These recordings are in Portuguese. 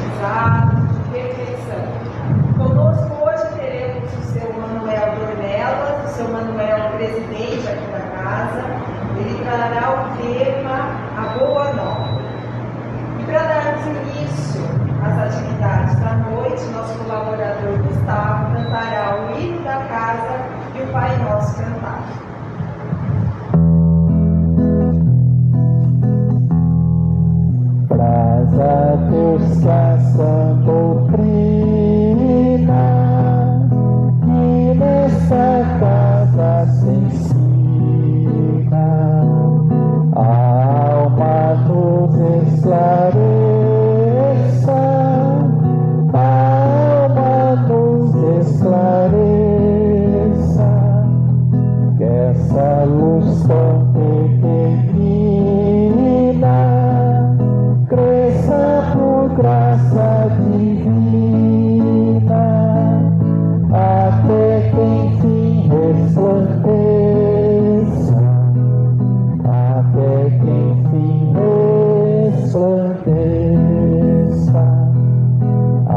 aprendizado, reflexão. Conosco hoje teremos o seu Manuel Dornelas, o seu Manuel presidente aqui da casa. Ele trará o tema A Boa Nova. E para darmos início às atividades da noite, nosso colaborador Gustavo cantará o hino da casa e o Pai Nosso cantado. Traz a Deus que a sã doutrina que nessa casa se ensina, a alma nos esclareça, a alma nos esclareça, que essa luz tão pequenina cresça por graça divina, até que enfim resplandeça, até que enfim resplandeça. A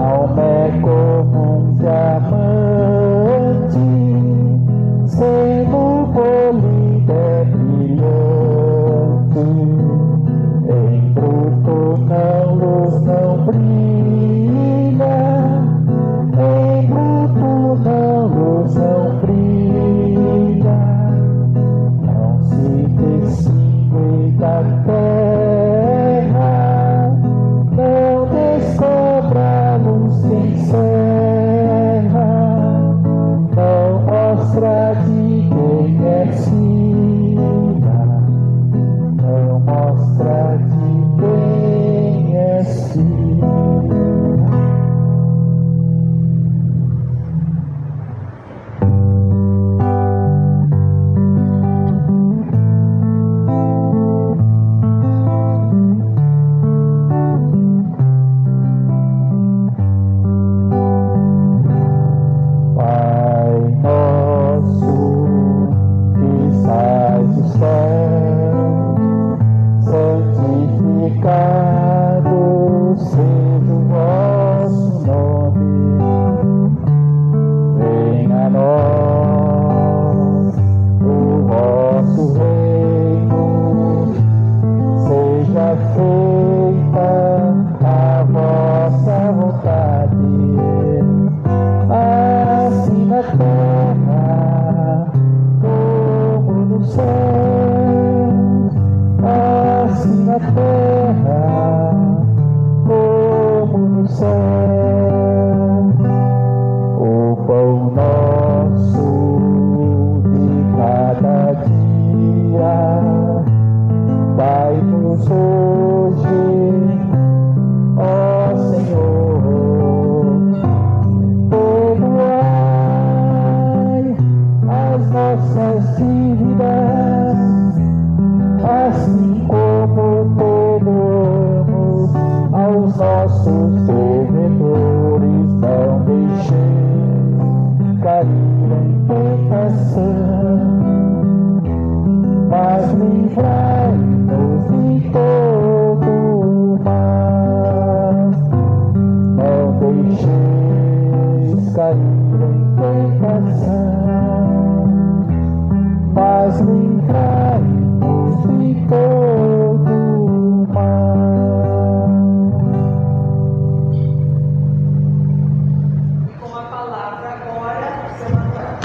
alma é como um diamante, sendo polido é brilhante. Em bruto não luz não brilha, em bruto não luz não brilha, não se distingue da terra, não descobre a luz que encerra, não mostra de quem é filha, não mostra de quem é filha. Pai nosso que sais do céu, santificado seja o vosso nome. Venha a nós o vosso reino, seja feita a vossa vontade, assim na terra como no céu, assim na terra como no céu. O pão nosso de cada dia dai-nos hoje, ó Senhor. Perdoai as nossas dívidas, assim como perdoamos aos nossos devedores. Não deixeis cair em tentação, mas livrai-nos de todo o mal. Não deixeis cair em tentação, mas livrai-nos de todo o mal. Com a palavra agora, o seu Manuel.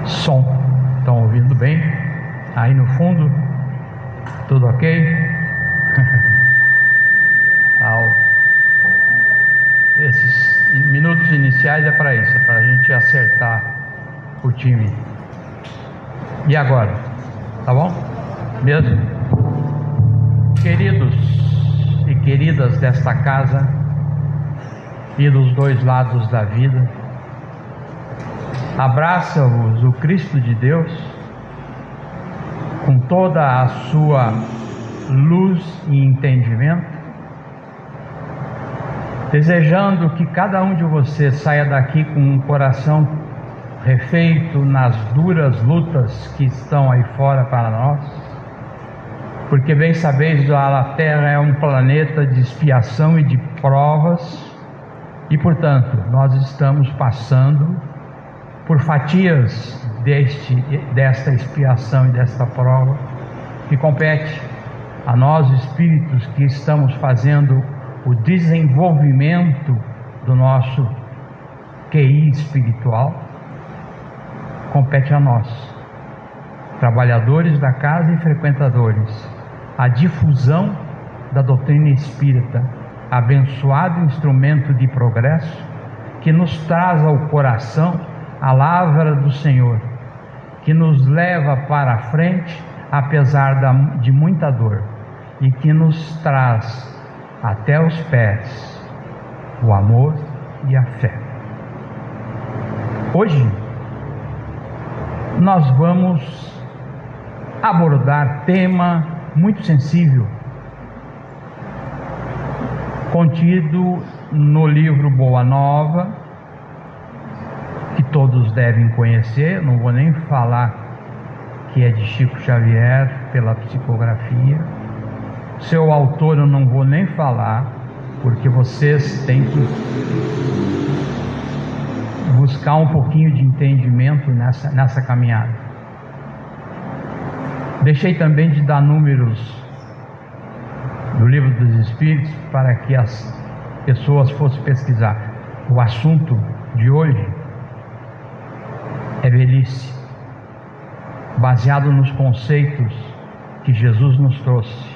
Som, estão ouvindo bem? Aí no fundo, tudo ok? Esses minutos iniciais é para isso, é para a gente acertar o time. E agora? Tá bom? Mesmo? Queridos e queridas desta casa e dos dois lados da vida, abraça-vos o Cristo de Deus com toda a sua luz e entendimento, desejando que cada um de vocês saia daqui com um coração refeito nas duras lutas que estão aí fora para nós, porque bem sabeis, a Terra é um planeta de expiação e de provas, e portanto nós estamos passando por fatias desta expiação e desta prova, que compete a nós espíritos que estamos fazendo o desenvolvimento do nosso QI espiritual. Compete a nós, trabalhadores da casa e frequentadores, a difusão da doutrina espírita, abençoado instrumento de progresso que nos traz ao coração a lavra do Senhor, que nos leva para a frente apesar de muita dor, e que nos traz até os pés o amor e a fé. Hoje nós vamos abordar tema muito sensível, contido no livro Boa Nova, que todos devem conhecer. Não vou nem falar que é de Chico Xavier pela psicografia. Seu autor eu não vou nem falar, porque vocês têm que buscar um pouquinho de entendimento nessa caminhada. Deixei também de dar números do Livro dos Espíritos para que as pessoas fossem pesquisar. O assunto de hoje é velhice, baseado nos conceitos que Jesus nos trouxe.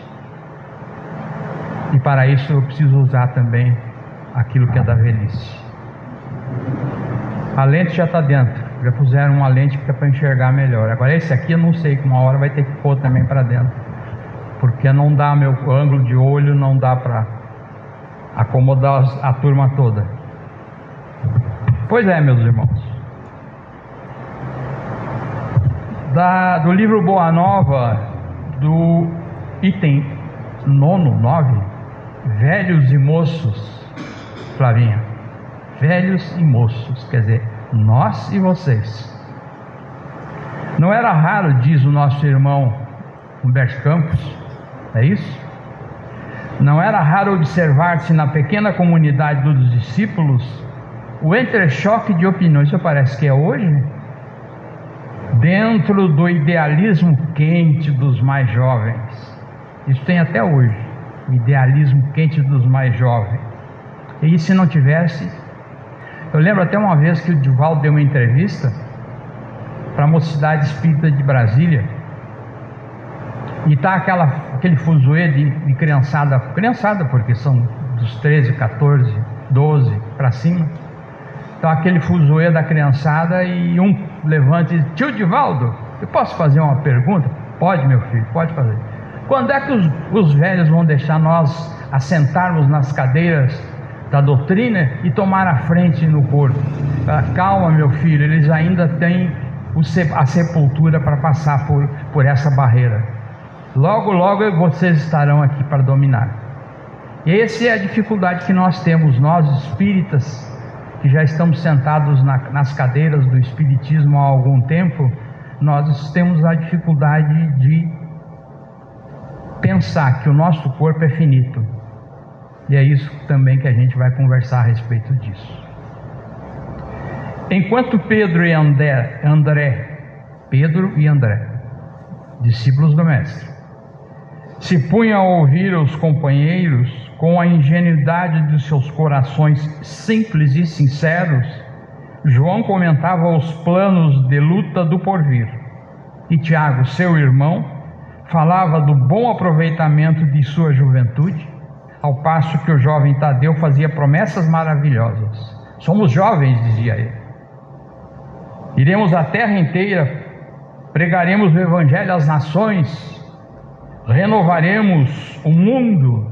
E para isso eu preciso usar também aquilo que é da velhice. A lente já está dentro, já puseram uma lente que é para enxergar melhor. Agora esse aqui eu não sei, que uma hora vai ter que pôr também para dentro, porque não dá, meu ângulo de olho não dá para acomodar a turma toda. Pois é, meus irmãos, do livro Boa Nova, do item 9, velhos e moços, Flavinha, velhos e moços, quer dizer, nós e vocês. Não era raro, diz o nosso irmão Humberto Campos, é isso? Não era raro observar-se na pequena comunidade dos discípulos o entrechoque de opiniões, isso parece que é hoje, dentro do idealismo quente dos mais jovens. Isso tem até hoje, o idealismo quente dos mais jovens. E se não tivesse, eu lembro até uma vez que o Divaldo deu uma entrevista para a Mocidade Espírita de Brasília, e está aquele fuzuê de criançada, porque são dos 13, 14, 12 para cima. Então aquele fuzuê da criançada, e um levanta e diz: tio Divaldo, eu posso fazer uma pergunta? Pode, meu filho, pode fazer. Quando é que os velhos vão deixar nós assentarmos nas cadeiras da doutrina e tomar a frente no corpo? Calma, meu filho, eles ainda têm a sepultura para passar por essa barreira. Logo, logo vocês estarão aqui para dominar. E essa é a dificuldade que nós temos, nós espíritas, que já estamos sentados nas cadeiras do espiritismo há algum tempo. Nós temos a dificuldade de pensar que o nosso corpo é finito, e é isso também que a gente vai conversar a respeito disso. Enquanto Pedro e André, discípulos do Mestre, se punham a ouvir os companheiros com a ingenuidade de seus corações simples e sinceros, João comentava os planos de luta do porvir, e Tiago, seu irmão, falava do bom aproveitamento de sua juventude, ao passo que o jovem Tadeu fazia promessas maravilhosas. Somos jovens, dizia ele. Iremos a terra inteira, pregaremos o evangelho às nações, renovaremos o mundo.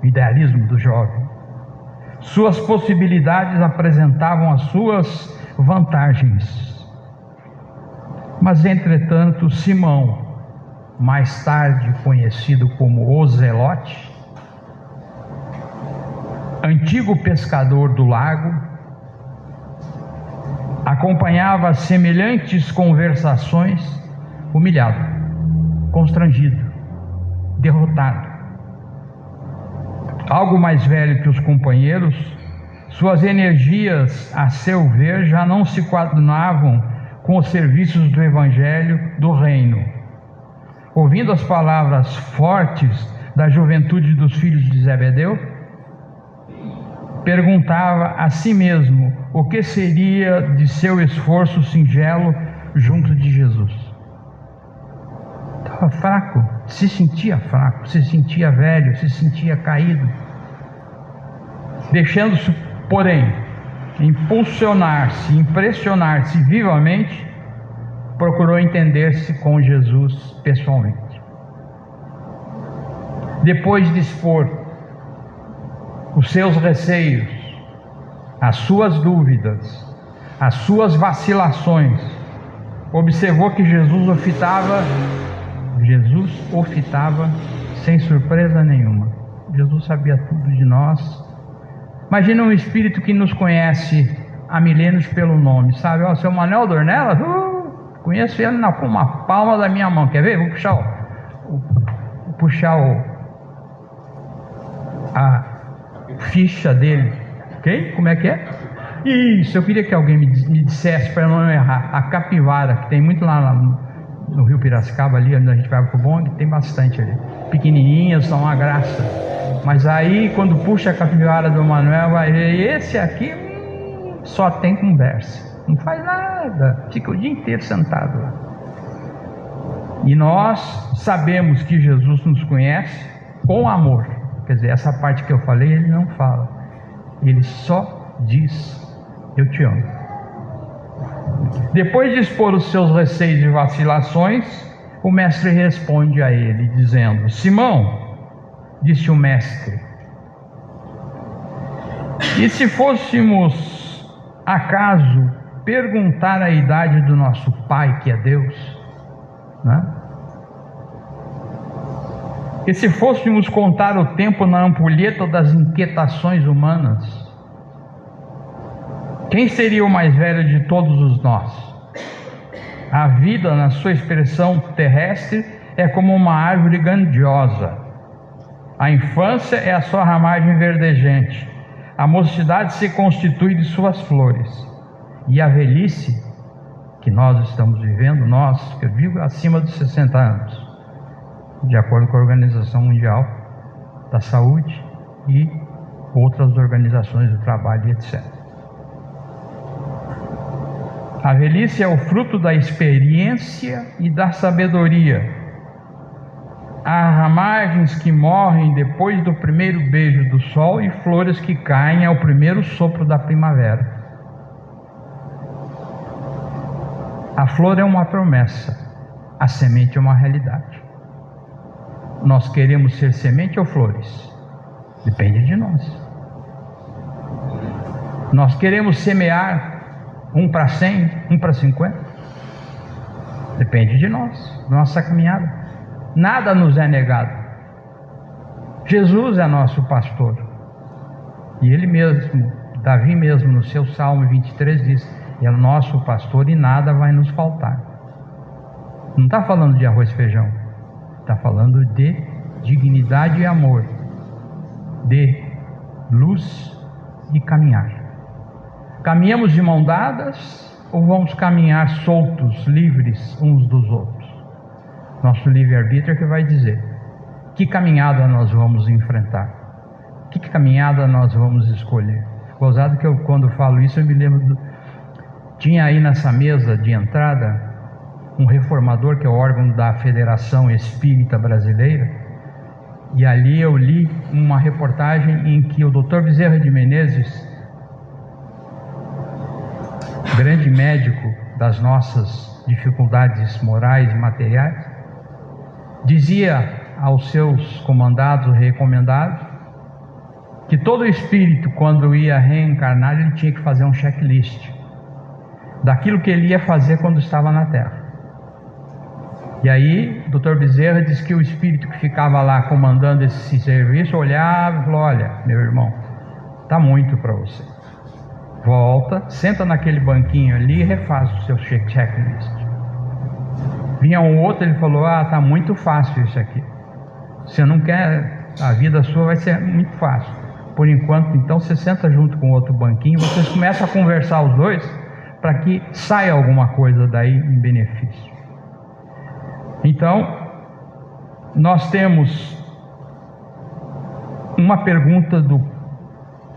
Idealismo do jovem. Suas possibilidades apresentavam as suas vantagens. Mas, entretanto, Simão, mais tarde conhecido como o Zelote, antigo pescador do lago, acompanhava semelhantes conversações humilhado, constrangido, derrotado. Algo mais velho que os companheiros, suas energias, a seu ver, já não se coadunavam com os serviços do Evangelho do Reino. Ouvindo as palavras fortes da juventude dos filhos de Zebedeu, perguntava a si mesmo o que seria de seu esforço singelo junto de Jesus. Estava fraco, se sentia velho, se sentia caído. Deixando-se, porém, impulsionar-se, impressionar-se vivamente, procurou entender-se com Jesus pessoalmente. Depois de expor os seus receios, as suas dúvidas, as suas vacilações, observou que Jesus o fitava sem surpresa nenhuma. Jesus sabia tudo de nós. Imagina um espírito que nos conhece há milênios pelo nome, sabe? Ó, seu Manuel Dornelas, conheço ele com uma palma da minha mão. Quer ver? Vou puxar a ficha dele. Ok? Como é que é? Isso, eu queria que alguém me dissesse para eu não errar. A capivara, que tem muito lá no Rio Piracicaba, ali onde a gente vai pro bonde, tem bastante ali. Pequenininhas, são uma graça. Mas aí, quando puxa a capivara do Manuel, vai ver, esse aqui só tem conversa. Não faz nada. Fica o dia inteiro sentado lá. E nós sabemos que Jesus nos conhece com amor. Quer dizer, essa parte que eu falei, ele não fala. Ele só diz, eu te amo. Depois de expor os seus receios e vacilações, o mestre responde a ele, dizendo: Simão, disse o mestre, e se fôssemos acaso perguntar a idade do nosso Pai, que é Deus, né? E se fôssemos contar o tempo na ampulheta das inquietações humanas, quem seria o mais velho de todos os nós? A vida, na sua expressão terrestre, é como uma árvore grandiosa. A infância é a sua ramagem verdejante. A mocidade se constitui de suas flores. E a velhice, que nós estamos vivendo, nós, que eu digo, acima dos 60 anos, de acordo com a Organização Mundial da Saúde e outras organizações do trabalho, etc. A velhice é o fruto da experiência e da sabedoria. Há ramagens que morrem depois do primeiro beijo do sol e flores que caem ao primeiro sopro da primavera. A flor é uma promessa, a semente é uma realidade. Nós queremos ser semente ou flores? Depende de nós. Nós queremos semear 1 para 100, 1 para 50? Depende de nós, nossa caminhada. Nada nos é negado. Jesus é nosso pastor. E ele mesmo, Davi mesmo, no seu Salmo 23 diz: é o nosso pastor e nada vai nos faltar. Não está falando de arroz e feijão. Está falando de dignidade e amor, de luz e caminhar. Caminhamos de mão dadas ou vamos caminhar soltos, livres uns dos outros? Nosso livre-arbítrio é que vai dizer que caminhada nós vamos enfrentar, que caminhada nós vamos escolher. Gozado que eu, quando falo isso, eu me lembro tinha aí nessa mesa de entrada um reformador, que é o órgão da Federação Espírita Brasileira, e ali eu li uma reportagem em que o Dr. Bezerra de Menezes, grande médico das nossas dificuldades morais e materiais, dizia aos seus comandados, recomendados, que todo espírito, quando ia reencarnar, ele tinha que fazer um checklist daquilo que ele ia fazer quando estava na Terra. E aí, o Dr. Bezerra diz que o espírito que ficava lá comandando esse serviço olhava e falou: olha, meu irmão, está muito para você. volta, senta naquele banquinho ali e refaz o seu checklist. Vinha um outro, ele falou: tá muito fácil isso aqui. Você não quer, a vida sua vai ser muito fácil. Por enquanto, então, você senta junto com outro banquinho, vocês começam a conversar os dois, para que saia alguma coisa daí em benefício. Então, nós temos uma pergunta do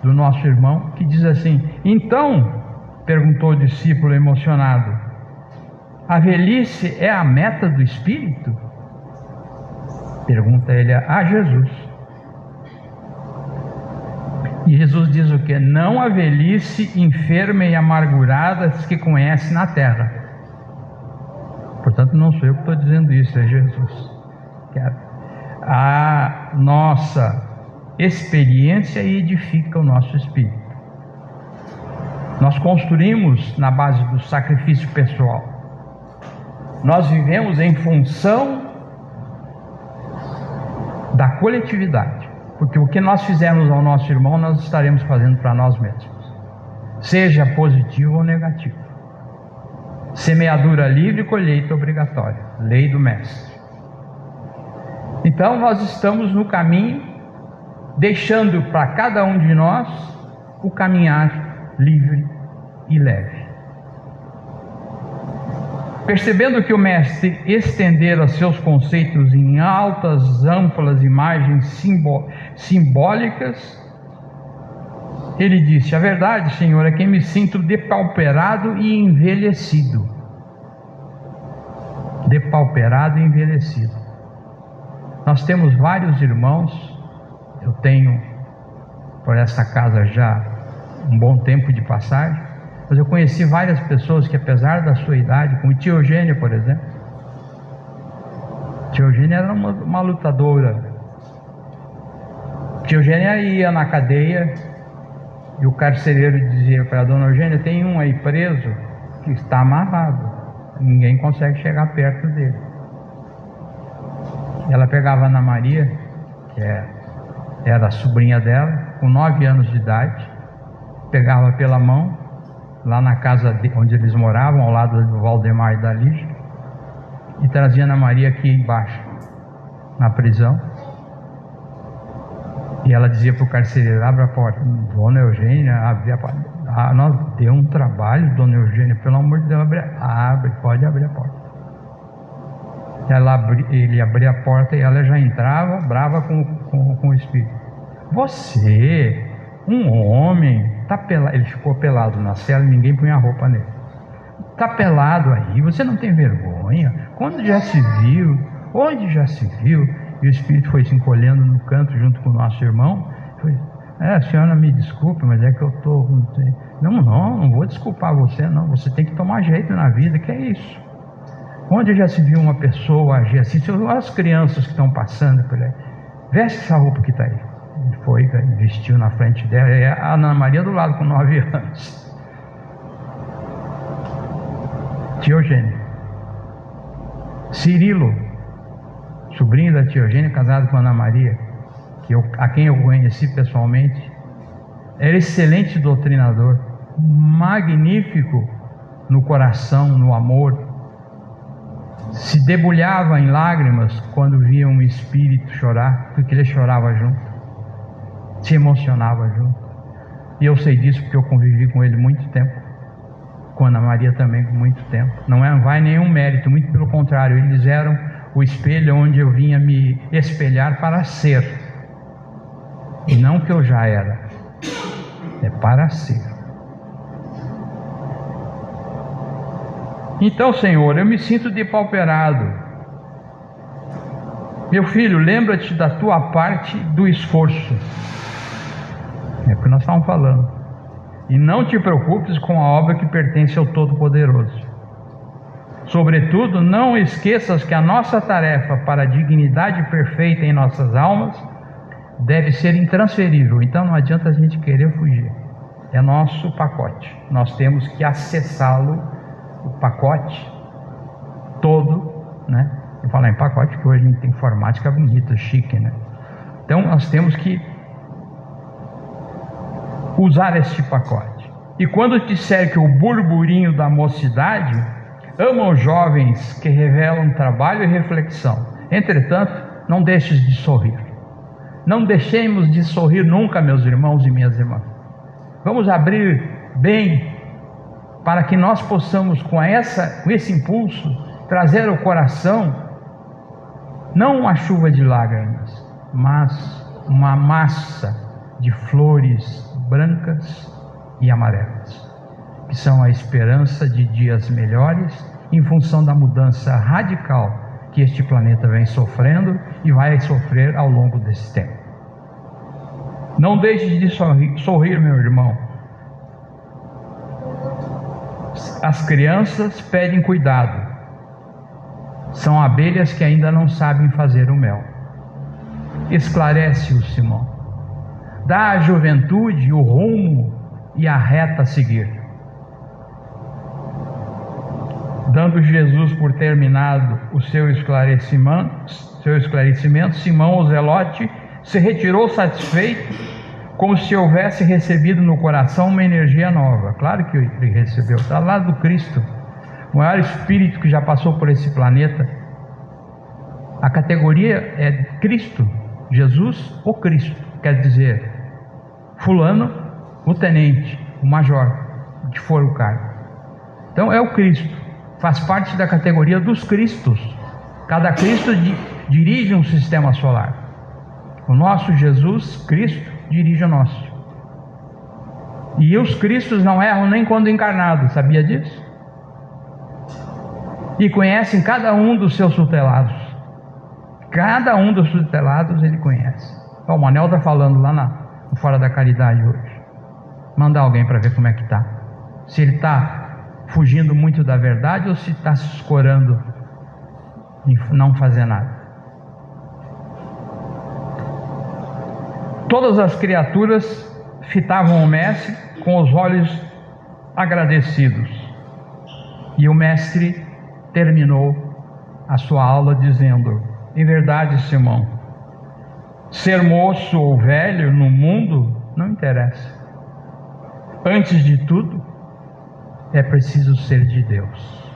nosso irmão, que diz assim: então, perguntou o discípulo emocionado, a velhice é a meta do Espírito? Pergunta ele a Jesus. E Jesus diz o quê? Não a velhice enferma e amargurada que conhece na terra. Portanto, não sou eu que estou dizendo isso, é Jesus. A nossa experiência edifica o nosso espírito. Nós construímos na base do sacrifício pessoal. Nós vivemos em função da coletividade, porque o que nós fizermos ao nosso irmão, nós estaremos fazendo para nós mesmos, seja positivo ou negativo. Semeadura livre, colheita obrigatória, lei do mestre. Então nós estamos no caminho, deixando para cada um de nós o caminhar livre e leve. Percebendo que o mestre estendera seus conceitos em altas, amplas imagens simbólicas, ele disse: a verdade, Senhor, é que me sinto depauperado e envelhecido. Depauperado e envelhecido. Nós temos vários irmãos, eu tenho por essa casa já um bom tempo de passagem, mas eu conheci várias pessoas que, apesar da sua idade, como tia Eugênia, por exemplo. Tia Eugênia era uma lutadora. Tia Eugênia ia na cadeia e o carcereiro dizia para a dona Eugênia: tem um aí preso que está amarrado, ninguém consegue chegar perto dele. Ela pegava a Ana Maria, que era a sobrinha dela, com 9 anos de idade, pegava pela mão, lá na casa onde eles moravam, ao lado do Valdemar e da Lígia, e trazia Ana Maria aqui embaixo, na prisão. E ela dizia para o carcereiro: abre a porta. Dona Eugênia, abre a porta. Nós deu um trabalho, Dona Eugênia, pelo amor de Deus, pode abrir a porta. Ele abria a porta e ela já entrava brava com o espírito. Você, um homem, tá pelado. Ele ficou pelado na cela e ninguém punha a roupa nele. Tá pelado aí, você não tem vergonha? Quando já se viu? Onde já se viu? E o espírito foi se encolhendo no canto junto com o nosso irmão. Foi: a senhora me desculpe, mas é que eu tô... Não vou desculpar você, não. Você tem que tomar jeito na vida, que é isso. Onde já se viu uma pessoa agir assim? As crianças que estão passando por aí, veste essa roupa que está aí. Ele foi, vestiu na frente dela, e a Ana Maria do lado com 9 anos. Tia Eugênia. Cirilo, sobrinho da tia Eugênia, casado com a Ana Maria, a quem eu conheci pessoalmente, era excelente doutrinador, magnífico no coração, no amor. Se debulhava em lágrimas quando via um espírito chorar, porque ele chorava junto, se emocionava junto. E eu sei disso porque eu convivi com ele muito tempo, com Ana Maria também com muito tempo. Não vai nenhum mérito, muito pelo contrário, eles eram o espelho onde eu vinha me espelhar para ser, e não que eu já era, é para ser. Então, Senhor, eu me sinto depauperado. Meu filho, lembra-te da tua parte do esforço. É o que nós estamos falando. E não te preocupes com a obra que pertence ao Todo-Poderoso. Sobretudo, não esqueças que a nossa tarefa para a dignidade perfeita em nossas almas deve ser intransferível. Então não adianta a gente querer fugir. É nosso pacote. Nós temos que acessá-lo, o pacote todo, né? Eu falo em pacote porque hoje a gente tem informática bonita, chique, né? Então nós temos que usar este pacote. E quando disser que o burburinho da mocidade ama os jovens que revelam trabalho e reflexão, entretanto, não deixes de sorrir. Não deixemos de sorrir nunca, meus irmãos e minhas irmãs. Vamos abrir bem para que nós possamos, com esse impulso, trazer ao coração não uma chuva de lágrimas, mas uma massa de flores brancas e amarelas, que são a esperança de dias melhores em função da mudança radical que este planeta vem sofrendo e vai sofrer ao longo desse tempo. Não deixe de sorrir, meu irmão. As crianças pedem cuidado. São abelhas que ainda não sabem fazer o mel. Esclarece-o, Simão. Dá à juventude o rumo e a reta a seguir. Dando Jesus por terminado o seu esclarecimento, Simão, o zelote, se retirou satisfeito, como se houvesse recebido no coração uma energia nova. Claro que ele recebeu, está ao lado do Cristo, o maior espírito que já passou por esse planeta. A categoria é Cristo, Jesus ou Cristo, quer dizer, fulano, o tenente, o major, que for o cargo. Então é o Cristo, faz parte da categoria dos Cristos. Cada Cristo dirige um sistema solar. O nosso Jesus Cristo dirige o nosso. E os Cristos não erram nem quando encarnados, sabia disso? E conhecem cada um dos seus tutelados. Cada um dos tutelados ele conhece. O Manel está falando lá no Fora da Caridade hoje. Mandar alguém para ver como é que está. Se ele está fugindo muito da verdade ou se está se escorando em não fazer nada. Todas as criaturas fitavam o mestre com os olhos agradecidos. E o mestre terminou a sua aula dizendo: em verdade, Simão, ser moço ou velho no mundo não interessa. Antes de tudo, é preciso ser de Deus.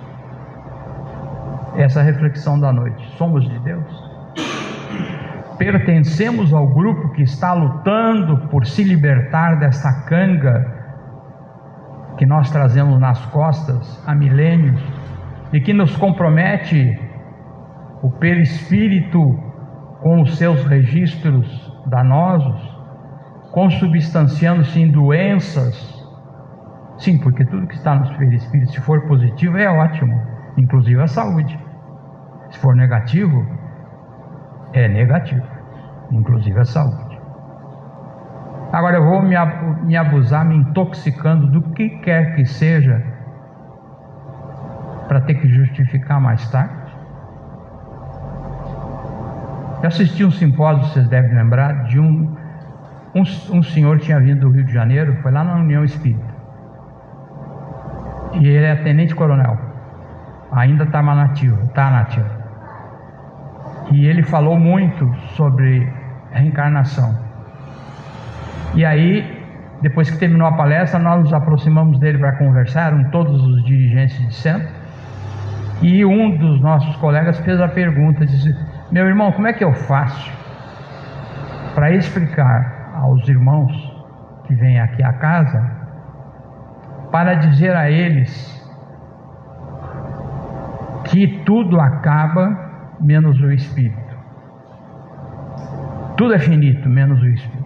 Essa é a reflexão da noite. Somos de Deus? Pertencemos ao grupo que está lutando por se libertar dessa canga que nós trazemos nas costas há milênios e que nos compromete o perispírito com os seus registros danosos, consubstanciando-se em doenças. Sim, porque tudo que está no perispírito, se for positivo, é ótimo, inclusive a saúde. Se for negativo, é negativo, inclusive a saúde. Agora eu vou me abusar, me intoxicando do que quer que seja, para ter que justificar mais tarde. Eu assisti um simpósio, vocês devem lembrar, de um senhor que tinha vindo do Rio de Janeiro, foi lá na União Espírita. E ele é tenente-coronel, ainda está nativo. E ele falou muito sobre reencarnação. E aí, depois que terminou a palestra, nós nos aproximamos dele para conversar, eram todos os dirigentes de centro. E um dos nossos colegas fez a pergunta, disse: meu irmão, como é que eu faço para explicar aos irmãos que vêm aqui à casa, para dizer a eles que tudo acaba menos o espírito? Tudo é finito menos o espírito.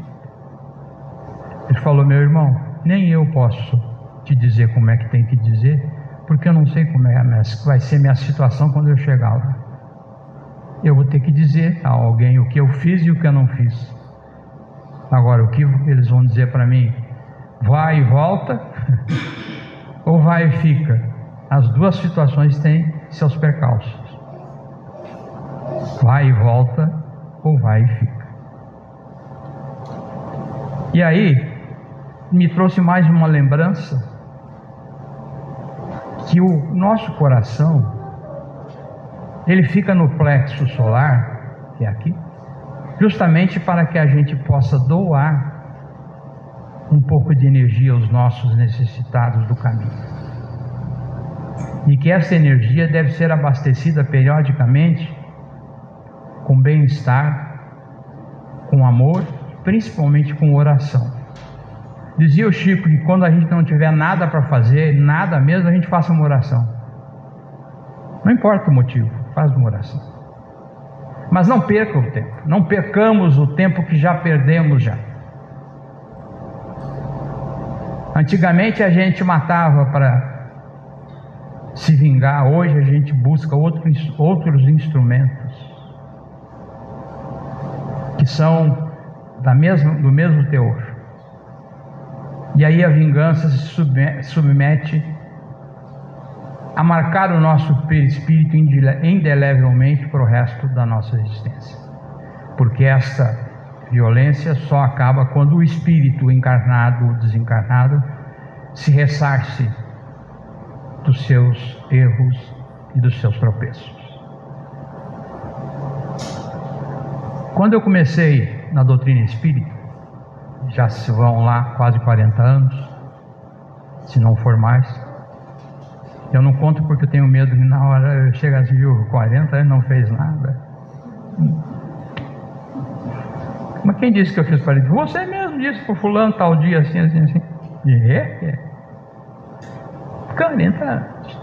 Ele falou: meu irmão, nem eu posso te dizer como é que tem que dizer, porque eu não sei como vai ser minha situação quando eu chegar lá. Eu vou ter que dizer a alguém o que eu fiz e o que eu não fiz. Agora, o que eles vão dizer para mim? Vai e volta ou vai e fica? As duas situações têm seus percalços. Vai e volta ou vai e fica. E aí me trouxe mais uma lembrança que o nosso coração, ele fica no plexo solar, que é aqui, justamente para que a gente possa doar um pouco de energia aos nossos necessitados do caminho. E que essa energia deve ser abastecida periodicamente com bem-estar, com amor, principalmente com oração. Dizia o Chico que quando a gente não tiver nada para fazer, nada mesmo, a gente faça uma oração. Não importa o motivo, faz uma oração. Mas não perca o tempo, não percamos o tempo que já perdemos já. Antigamente a gente matava para se vingar, hoje a gente busca outros instrumentos que são do mesmo teor. E aí a vingança se submete a marcar o nosso perispírito indelevelmente para o resto da nossa existência. Porque esta violência só acaba quando o espírito encarnado ou desencarnado se ressarce dos seus erros e dos seus tropeços. Quando eu comecei na doutrina espírita, já se vão lá quase 40 anos, se não for mais. Eu não conto porque eu tenho medo que na hora eu chegar assim, 40 anos não fez nada. Mas quem disse que eu fiz 40? Você mesmo disse para fulano tal dia assim, assim, assim. 40 anos.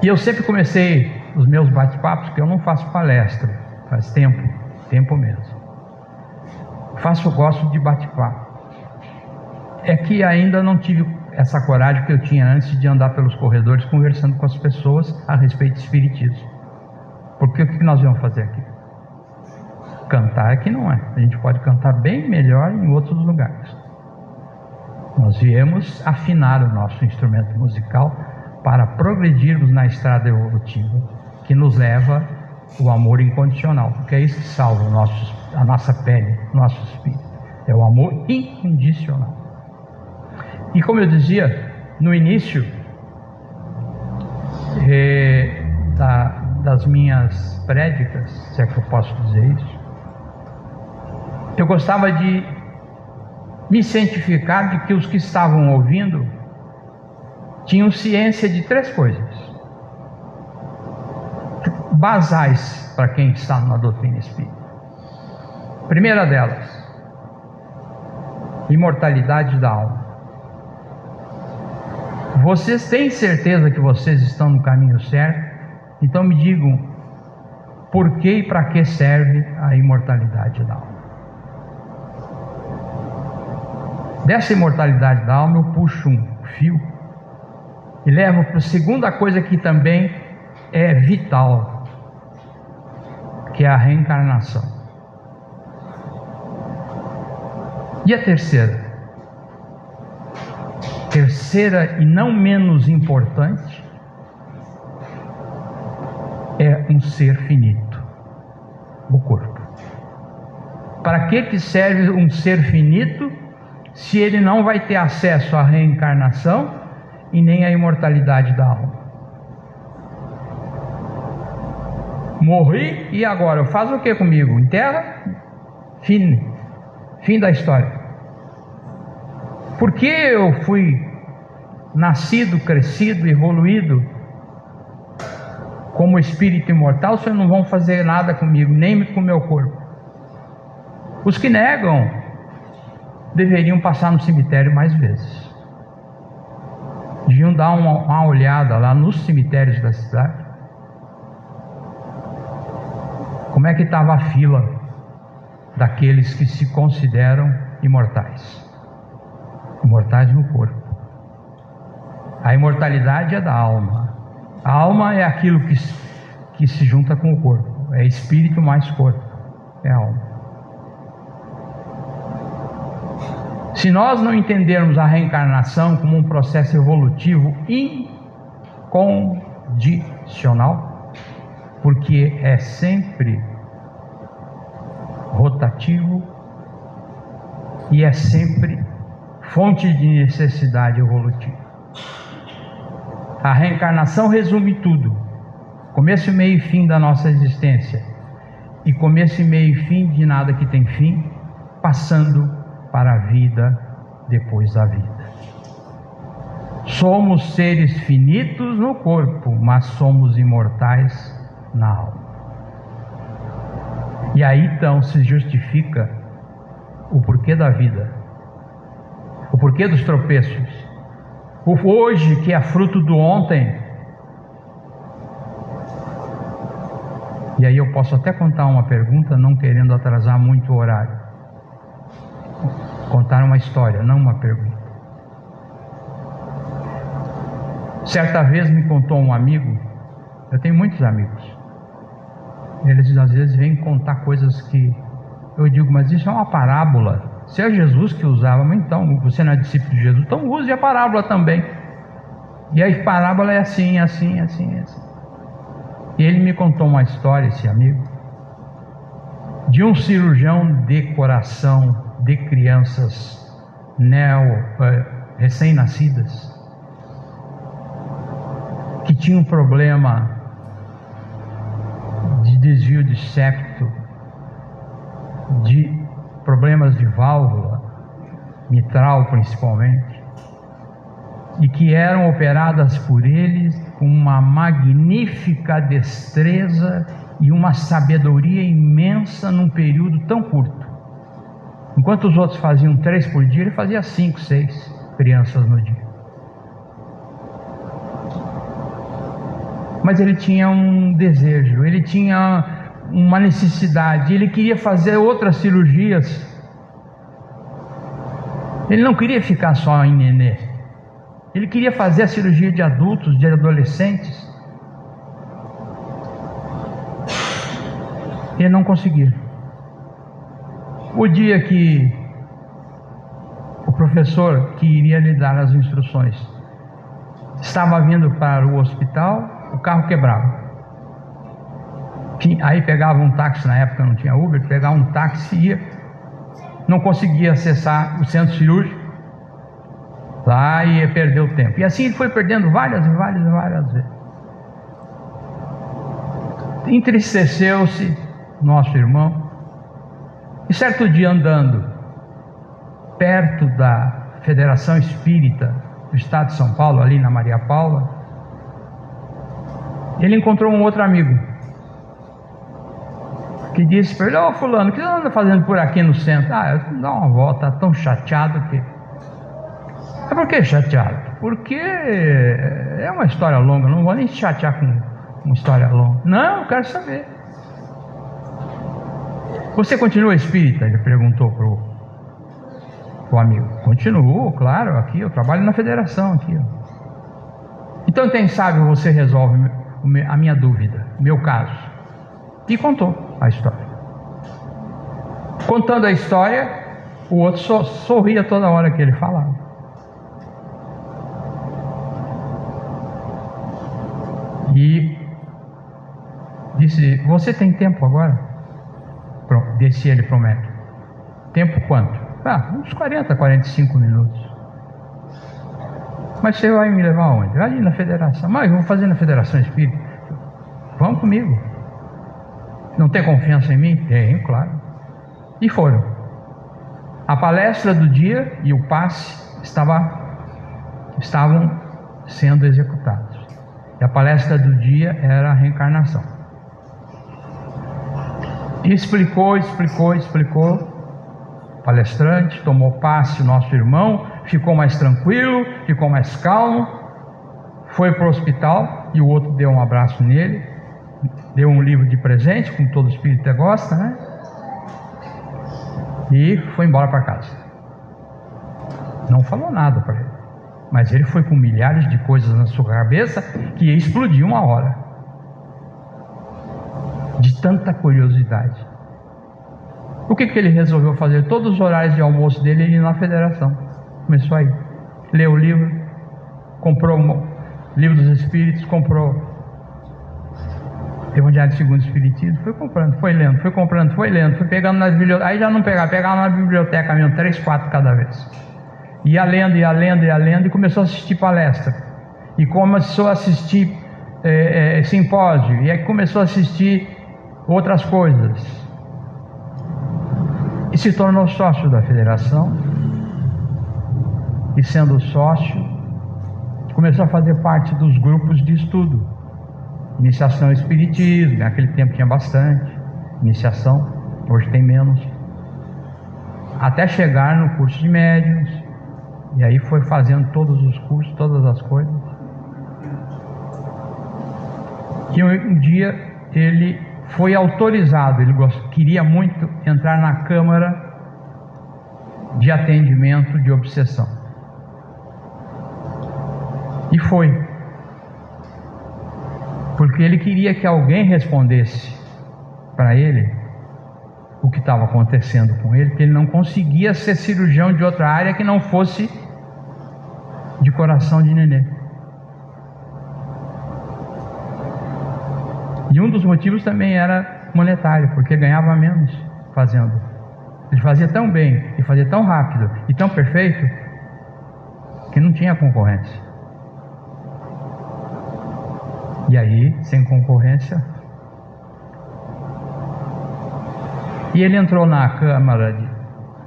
E eu sempre comecei os meus bate-papos, que eu não faço palestra, faz tempo mesmo. Gosto de bate-papo. É que ainda não tive essa coragem que eu tinha antes de andar pelos corredores conversando com as pessoas a respeito de espiritismo. Porque o que nós vamos fazer aqui? Cantar aqui não é. A gente pode cantar bem melhor em outros lugares. Nós viemos afinar o nosso instrumento musical para progredirmos na estrada evolutiva que nos leva o amor incondicional, porque é isso que salva a nossa pele, o nosso espírito. É o amor incondicional. E como eu dizia no início das minhas prédicas, se é que eu posso dizer isso, eu gostava de me cientificar de que os que estavam ouvindo tinham ciência de 3 coisas basais para quem está na doutrina espírita. Primeira delas, imortalidade da alma. Vocês têm certeza que vocês estão no caminho certo? Então me digam por que e para que serve a imortalidade da alma. Dessa imortalidade da alma eu puxo um fio e levo para a segunda coisa que também é vital, que é a reencarnação. E a terceira e não menos importante, é um ser finito, o corpo. Para que serve um ser finito se ele não vai ter acesso à reencarnação e nem à imortalidade da alma? Morri e agora? Faz o que comigo? Enterra? Fim da história. Por que eu fui nascido, crescido, evoluído como espírito imortal, se não vão fazer nada comigo, nem com o meu corpo? Os que negam deveriam passar no cemitério mais vezes. Deviam dar uma olhada lá nos cemitérios da cidade. Como é que estava a fila daqueles que se consideram imortais? Imortais no corpo. A imortalidade é da alma. A alma é aquilo que se junta com o corpo. É espírito mais corpo. É alma. Se nós não entendermos a reencarnação como um processo evolutivo incondicional, porque é sempre rotativo e é sempre fonte de necessidade evolutiva. A reencarnação resume tudo: começo, meio e fim da nossa existência, e começo, meio e fim de nada que tem fim, passando para a vida depois da vida. Somos seres finitos no corpo, mas somos imortais na alma. E aí então se justifica o porquê da vida, o porquê dos tropeços, o hoje que é fruto do ontem. E aí eu posso até contar uma pergunta, não querendo atrasar muito o horário. Contar uma história, não uma pergunta. Certa vez me contou um amigo, eu tenho muitos amigos, eles às vezes vêm contar coisas que eu digo, mas isso é uma parábola. Se é Jesus que usava, mas então você não é discípulo de Jesus, então use a parábola também. E a parábola é assim, assim, assim, assim. E ele me contou uma história, esse amigo, de um cirurgião de coração de crianças recém-nascidas, que tinha um problema de desvio de septo, de problemas de válvula, mitral principalmente, e que eram operadas por eles com uma magnífica destreza e uma sabedoria imensa num período tão curto. Enquanto os outros faziam 3 por dia, ele fazia 5, 6 crianças no dia. Mas ele tinha um desejo, ele tinha uma necessidade, ele queria fazer outras cirurgias. Ele não queria ficar só em nenê, ele queria fazer a cirurgia de adultos, de adolescentes. Ele não conseguia. O dia que o professor que iria lhe dar as instruções estava vindo para o hospital, o carro quebrava. Aí pegava um táxi, na época não tinha Uber, pegava um táxi e ia, não conseguia acessar o centro cirúrgico, lá ia perder o tempo. E assim ele foi perdendo várias vezes. Entristeceu-se nosso irmão, e certo dia andando perto da Federação Espírita do Estado de São Paulo, ali na Maria Paula, ele encontrou um outro amigo que disse para ele: fulano, o que você anda fazendo por aqui no centro? Eu dou uma volta, tão chateado que... Por que chateado? Porque é uma história longa, não vou nem chatear com uma história longa. Não, eu quero saber. Você continua espírita? Ele perguntou pro amigo. Continuo, claro, aqui eu trabalho na federação aqui. Então quem sabe você resolve a minha dúvida, meu caso. E contou a história. Contando a história, o outro sorria toda hora que ele falava. E disse: você tem tempo agora? Disse ele pro médico. Tempo quanto? Uns 40, 45 minutos. Mas você vai me levar aonde? Ali na federação. Mas eu vou fazer na Federação Espírita. Vamos comigo. Não tem confiança em mim? Tenho, claro. E foram. A palestra do dia e o passe estavam sendo executados. E a palestra do dia era a reencarnação. E explicou. O palestrante tomou passe, o nosso irmão, ficou mais tranquilo, ficou mais calmo, foi para o hospital e o outro deu um abraço nele, deu um livro de presente, como todo espírita gosta, né? E foi embora para casa. Não falou nada para ele, mas ele foi com milhares de coisas na sua cabeça que ia explodir uma hora, de tanta curiosidade. O que ele resolveu fazer? Todos os horários de almoço dele, ele ia na federação. Começou a ir, leu o livro, comprou o livro dos Espíritos, comprou Evangelho segundo o Espiritismo, foi comprando, foi lendo, foi comprando, foi lendo, foi pegando nas bibliotecas. Aí já não pegava na biblioteca mesmo, 3, 4 cada vez. Ia lendo e começou a assistir palestra. E começou a assistir simpósio, e aí começou a assistir outras coisas. E se tornou sócio da federação. e sendo sócio, começou a fazer parte dos grupos de estudo. Iniciação Espiritismo, naquele tempo tinha bastante iniciação, hoje tem menos. Até chegar no curso de médiuns, e aí foi fazendo todos os cursos, todas as coisas. E um dia ele foi autorizado, ele queria muito entrar na Câmara de Atendimento de Obsessão. E foi. Porque ele queria que alguém respondesse para ele o que estava acontecendo com ele, que ele não conseguia ser cirurgião de outra área que não fosse de coração de nenê. E um dos motivos também era monetário, porque ganhava menos fazendo. Ele fazia tão bem, e fazia tão rápido, e tão perfeito, que não tinha concorrência. E aí, sem concorrência, e ele entrou na Câmara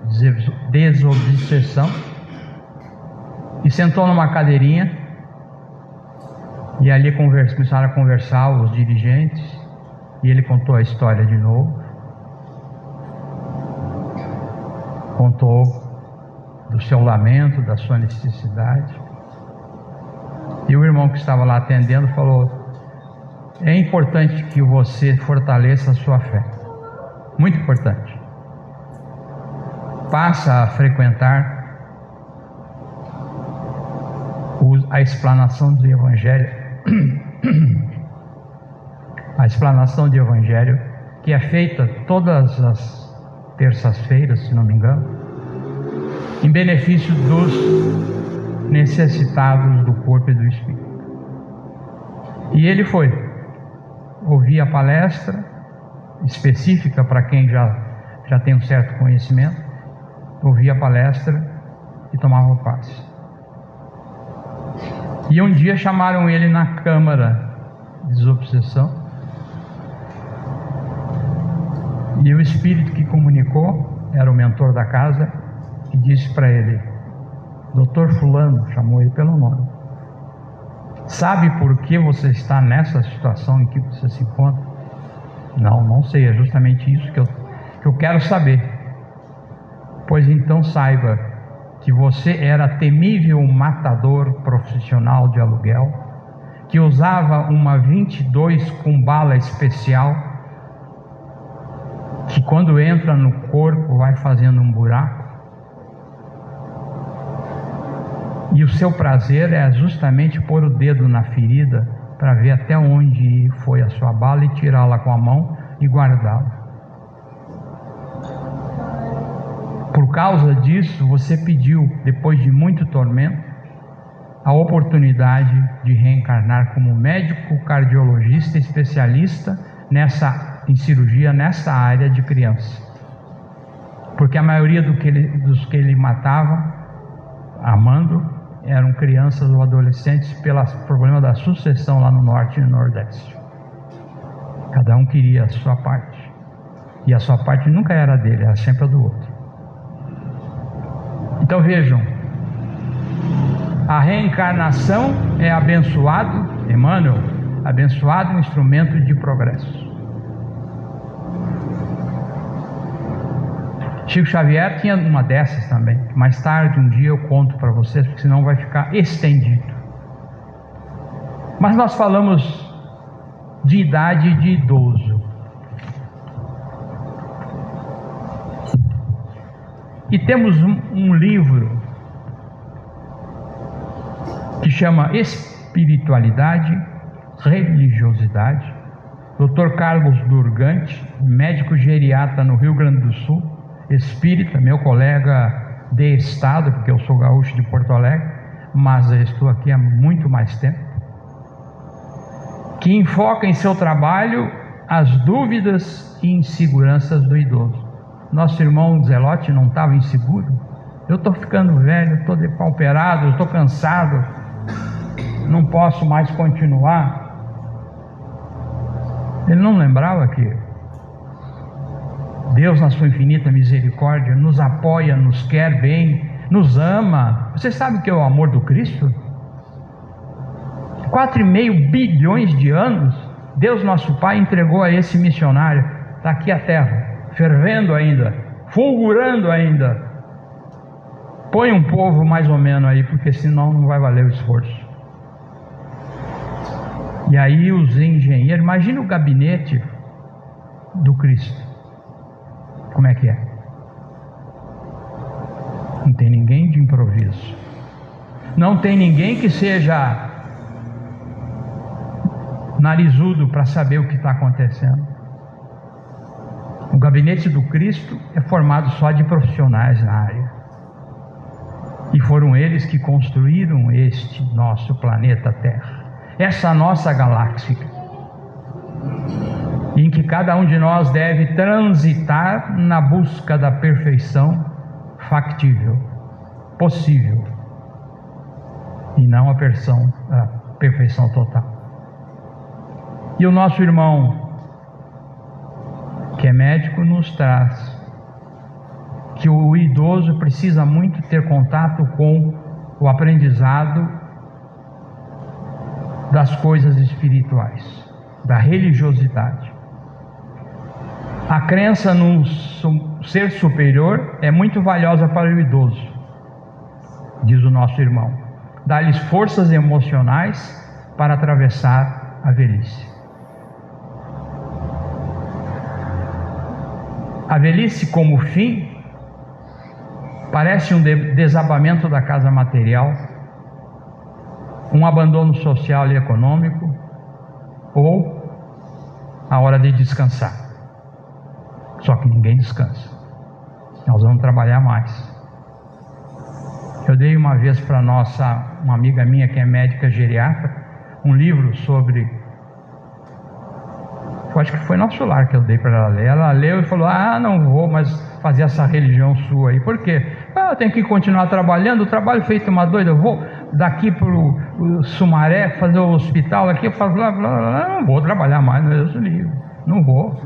de Desobsessão e sentou numa cadeirinha, e ali começaram a conversar os dirigentes, e ele contou a história de novo, contou do seu lamento, da sua necessidade, e o irmão que estava lá atendendo falou: é importante que você fortaleça a sua fé, muito importante. Passa a frequentar a explanação do Evangelho, a explanação do Evangelho, que é feita todas as terças-feiras, se não me engano, em benefício dos necessitados do corpo e do espírito. E ele foi ouvir a palestra específica para quem já tem um certo conhecimento, ouvia a palestra e tomava passe. E um dia chamaram ele na Câmara de Desobsessão, e o espírito que comunicou era o mentor da casa, e disse para ele: Doutor Fulano, chamou ele pelo nome, sabe por que você está nessa situação em que você se encontra? Não sei, é justamente isso que eu quero saber. Pois então saiba que você era temível matador profissional de aluguel, que usava uma 22 com bala especial, que quando entra no corpo vai fazendo um buraco, e o seu prazer é justamente pôr o dedo na ferida para ver até onde foi a sua bala e tirá-la com a mão e guardá-la. Por causa disso, você pediu, depois de muito tormento, a oportunidade de reencarnar como médico cardiologista especialista em cirurgia nessa área de criança. Porque a maioria dos que ele matava, amando, eram crianças ou adolescentes pelo problema da sucessão lá no norte e no nordeste. Cada um queria a sua parte, e a sua parte nunca era dele, era sempre a do outro. Então vejam, a reencarnação é abençoado, Emmanuel, abençoado instrumento de progresso. Chico Xavier tinha uma dessas também. Mais tarde, um dia eu conto para vocês, porque senão vai ficar estendido. Mas nós falamos de idade de idoso. E temos um livro que chama Espiritualidade, Religiosidade, Dr. Carlos Durgante, médico geriatra no Rio Grande do Sul, espírita, meu colega de estado, porque eu sou gaúcho de Porto Alegre, mas eu estou aqui há muito mais tempo, que enfoca em seu trabalho as dúvidas e inseguranças do idoso. Nosso irmão Zelote não estava inseguro? Eu estou ficando velho, estou depauperado, estou cansado, não posso mais continuar. Ele não lembrava que Deus, na sua infinita misericórdia, nos apoia, nos quer bem, nos ama. Você sabe o que é o amor do Cristo? 4,5 bilhões de anos, Deus nosso Pai entregou a esse missionário. Está aqui a terra, fervendo ainda, fulgurando ainda. Põe um povo mais ou menos aí, porque senão não vai valer o esforço. E aí os engenheiros, imagina o gabinete do Cristo. Como é que é? Não tem ninguém de improviso. Não tem ninguém que seja narizudo para saber o que está acontecendo. O gabinete do Cristo é formado só de profissionais na área. E foram eles que construíram este nosso planeta Terra, essa nossa galáxia, em que cada um de nós deve transitar na busca da perfeição factível, possível, e não a perfeição total. E o nosso irmão, que é médico, nos traz que o idoso precisa muito ter contato com o aprendizado das coisas espirituais, da religiosidade. A crença no ser superior é muito valiosa para o idoso, diz o nosso irmão. Dá-lhes forças emocionais para atravessar a velhice. A velhice como fim parece um desabamento da casa material, um abandono social e econômico, ou a hora de descansar. Só que ninguém descansa. Nós vamos trabalhar mais. Eu dei uma vez para uma amiga minha que é médica geriatra, um livro sobre... Eu acho que foi nosso lar que eu dei para ela ler. Ela leu e falou: não vou mais fazer essa religião sua aí. Por quê? Eu tenho que continuar trabalhando, o trabalho feito uma doida. Eu vou daqui para o Sumaré fazer o hospital aqui. Eu falo, não vou trabalhar mais, não é esse livro. Não vou.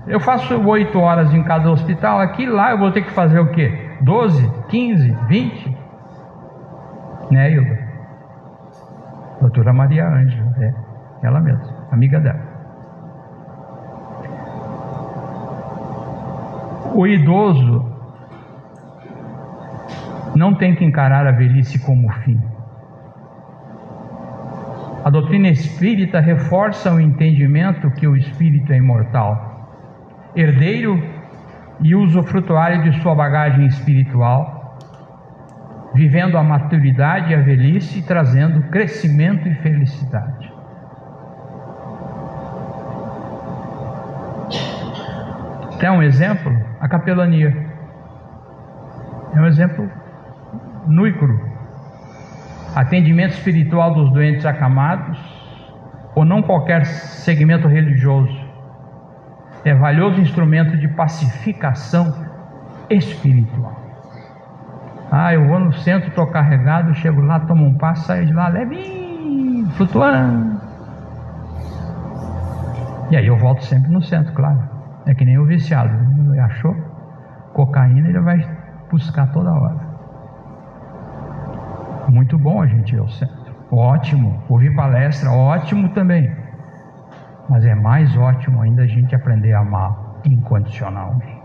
Eu faço 8 horas em cada hospital aqui, lá eu vou ter que fazer o quê? 12, 15, 20? Né, Hilda? Doutora Maria Ângela, ela mesma, amiga dela. O idoso não tem que encarar a velhice como fim. A doutrina espírita reforça o entendimento que o espírito é imortal, herdeiro e usufrutuário de sua bagagem espiritual, vivendo a maturidade e a velhice, trazendo crescimento e felicidade. Quer um exemplo? A capelania é um exemplo nu e cru. Atendimento espiritual dos doentes acamados, ou não qualquer segmento religioso, é valioso instrumento de pacificação espiritual. Eu vou no centro, estou carregado, chego lá, tomo um passo, saio de lá levinho, flutuando. E aí eu volto sempre no centro, claro. É que nem o viciado, achou cocaína, ele vai buscar toda hora. Muito bom a gente ir ao centro, ótimo. Ouvir palestra, ótimo também. Mas é mais ótimo ainda a gente aprender a amar incondicionalmente.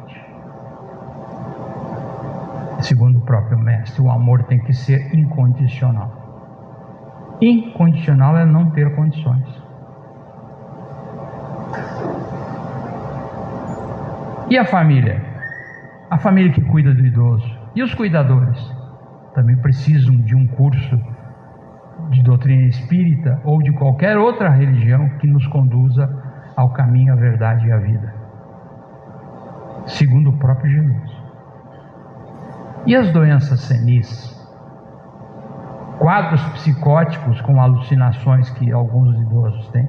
Segundo o próprio mestre, o amor tem que ser incondicional. Incondicional é não ter condições. E a família? A família que cuida do idoso. E os cuidadores? Também precisam de um curso de doutrina espírita ou de qualquer outra religião que nos conduza ao caminho, à verdade e à vida. Segundo o próprio Jesus. E as doenças senis? Quadros psicóticos com alucinações que alguns idosos têm.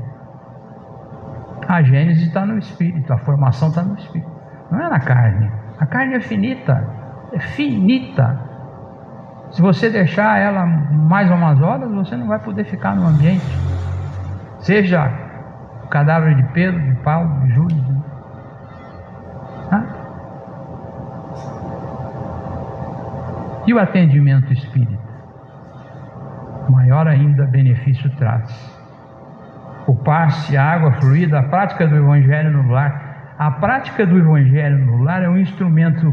A gênese está no espírito, a formação está no espírito. Não é na carne. A carne é finita. É finita. Se você deixar ela mais umas horas, você não vai poder ficar no ambiente. Seja cadáver de Pedro, de Paulo, de Judas. E o atendimento espírita? Maior ainda benefício traz. O passe, a água fluida, a prática do Evangelho no lar. A prática do Evangelho no lar é um instrumento,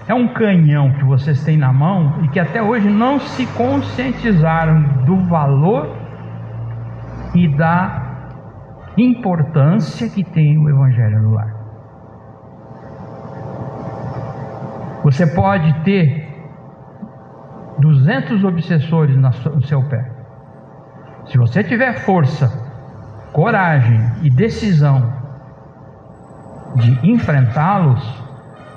é um canhão que vocês têm na mão e que até hoje não se conscientizaram do valor e da importância que tem o Evangelho no lar. Você pode ter 200 obsessores no seu pé. Se você tiver força, coragem e decisão de enfrentá-los,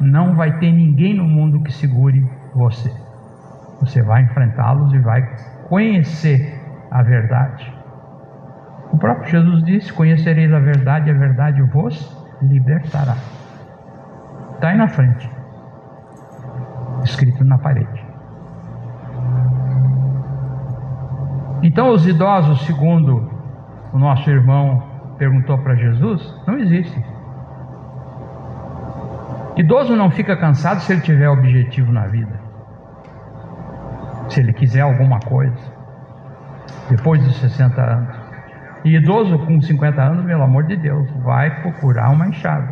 não vai ter ninguém no mundo que segure você. Você vai enfrentá-los e vai conhecer a verdade. O próprio Jesus disse: conhecereis a verdade vos libertará. Está aí na frente, escrito na parede. Então os idosos, segundo o nosso irmão perguntou para Jesus, não existem. Idoso não fica cansado se ele tiver objetivo na vida, se ele quiser alguma coisa, depois dos 60 anos. E idoso com 50 anos, pelo amor de Deus, vai procurar uma enxada,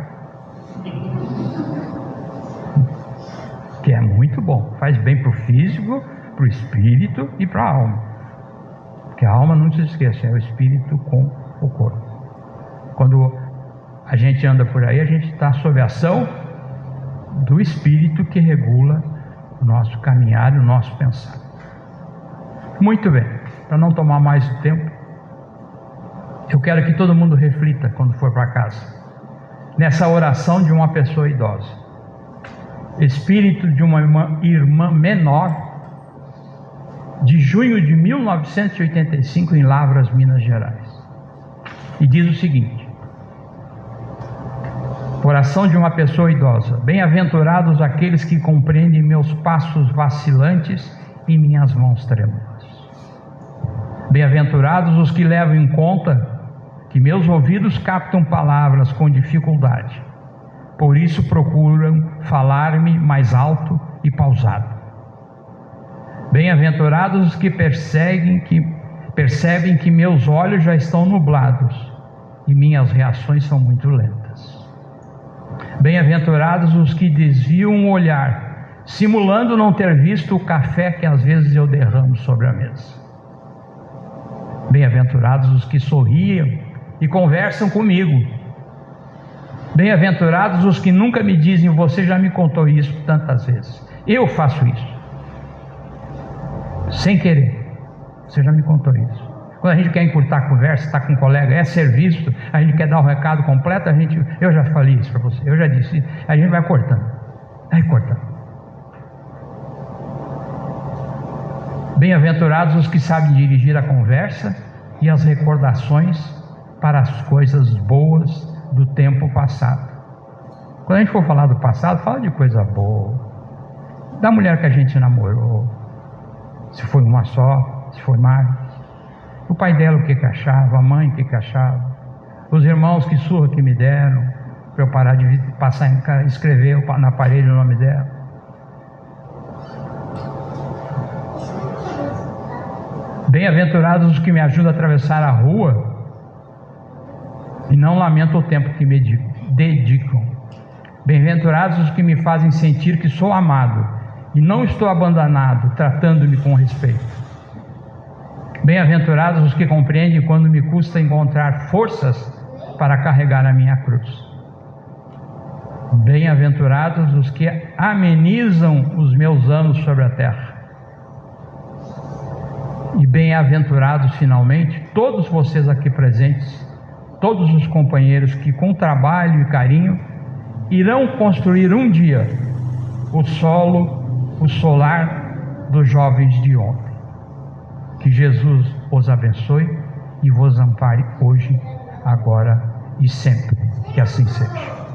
que é muito bom, faz bem para o físico, para o espírito e para a alma. Porque a alma, não se esqueça, é o espírito com o corpo. Quando a gente anda por aí, a gente está sob a ação do espírito que regula o nosso caminhar e o nosso pensar. Muito bem, para não tomar mais o tempo, eu quero que todo mundo reflita quando for para casa, nessa oração de uma pessoa idosa. Espírito de uma irmã menor, de junho de 1985, em Lavras, Minas Gerais. E diz o seguinte: oração de uma pessoa idosa. Bem-aventurados aqueles que compreendem meus passos vacilantes e minhas mãos trêmulas. Bem-aventurados os que levam em conta que meus ouvidos captam palavras com dificuldade, por isso procuram falar-me mais alto e pausado. Bem-aventurados os que percebem que meus olhos já estão nublados e minhas reações são muito lentas. Bem-aventurados os que desviam o olhar, simulando não ter visto o café que às vezes eu derramo sobre a mesa. Bem-aventurados os que sorriem e conversam comigo. Bem-aventurados os que nunca me dizem: você já me contou isso tantas vezes. Eu faço isso sem querer. Você já me contou isso. Quando a gente quer encurtar a conversa, está com um colega, é serviço, a gente quer dar o recado completo, eu já falei isso para você, eu já disse, a gente vai cortando, Bem-aventurados os que sabem dirigir a conversa e as recordações para as coisas boas do tempo passado. Quando a gente for falar do passado, fala de coisa boa, da mulher que a gente namorou, se foi uma só, se foi mais, o pai dela o que achava, a mãe o que achava, os irmãos que surra que me deram, para eu parar de passar em casa, escrever na parede o nome dela. Bem-aventurados os que me ajudam a atravessar a rua e não lamentam o tempo que me dedicam. Bem-aventurados os que me fazem sentir que sou amado e não estou abandonado, tratando-me com respeito. Bem-aventurados os que compreendem quando me custa encontrar forças para carregar a minha cruz. Bem-aventurados os que amenizam os meus anos sobre a terra. E bem-aventurados, finalmente, todos vocês aqui presentes, todos os companheiros que com trabalho e carinho irão construir um dia o solar dos jovens de ontem. Que Jesus os abençoe e vos ampare hoje, agora e sempre. Que assim seja.